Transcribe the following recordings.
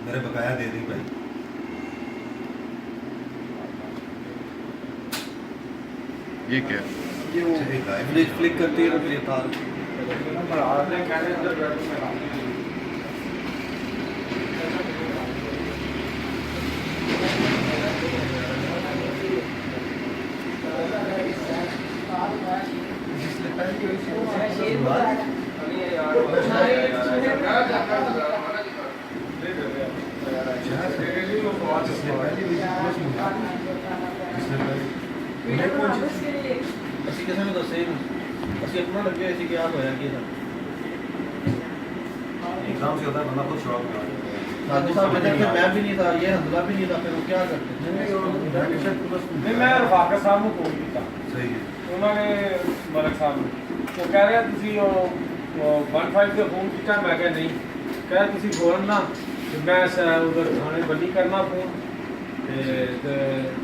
मेरे बकाया दे दी भाई। ये क्या ये वो फ्लिक करती है तो ये तार ਅਸੀਂ ਕਿਸੇ ਨੂੰ ਦੱਸਿਆ ਹੀ ਨਹੀਂ ਅਸੀਂ ਆਪਣਾ ਲੱਗੇ ਸੀ ਕਿ ਆਪ ਹੋਇਆ ਕੀ था एकदम से होता है बंदा खुद शौक में साधु साहब कहते हैं मैं भी नहीं था ये हंसला भी नहीं था फिर वो क्या करते नहीं मैं रफाकत साहब ਨੂੰ ਫੋਨ ਕੀਤਾ सही है। ਉਹਨਾਂ ਨੇ ਮਲਕ ਸਾਹਿਬ ਨੂੰ ਉਹ ਕਹਿ ਰਿਹਾ ਤੁਸੀਂ ਉਹ 15 ਤੇ ਫੋਨ ਕੀਤਾ ਮੈਂ ਕਿਹਾ ਨਹੀਂ ਕਹਿ ਰਿਹਾ ਤੁਸੀਂ ਫੋਨ ਨਾ ਤੇ ਮੈਂ ਉਧਰ ਥਾਣੇ ਬੰਦੀ ਕਰਨਾ ਫੋਨ ਤੇ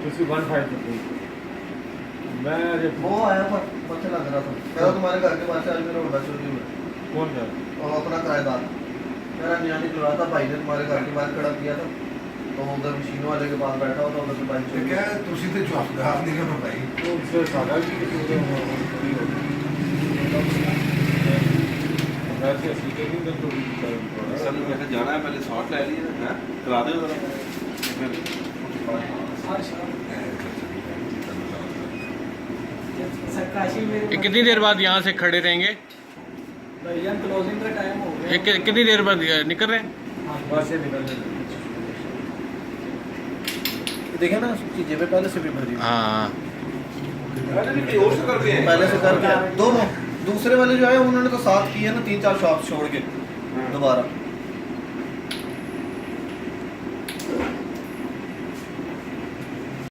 ਤੁਸੀਂ 15 ਤੇ ਫੋਨ मैं वो आया पर पता लग रहा था कह रहा तुम्हारे घर के पास आज मेरा होगा चोरी हुआ कौन है और अपना किराएदार मेरा नया निकल रहा था भाई ने तुम्हारे घर के बाहर खड़ा किया था तो उधर मशीन वाले के पास बैठा हुआ था उधर से बाइक तो क्या तुसी ते जवाबदार नहीं हो भाई। तो उससे सादा भी किसी को वैसे ऐसी कहीं तो सर ने कहा जाना है पहले शॉट ले लिए हैं करा दो जरा ये कितनी देर बाद यहाँ से खड़े रहेंगे? भैया क्लोजिंग का टाइम हो ये कितनी देर बाद निकल रहे हैं? बस से निकलने देखे ना चीजें पे पहले से भी भरी हाँ पहले भी और से कर दिए पहले से करके दोनों दूसरे वाले जो है उन्होंने तो साथ किए ना 3-4 शॉप छोड़ के दोबारा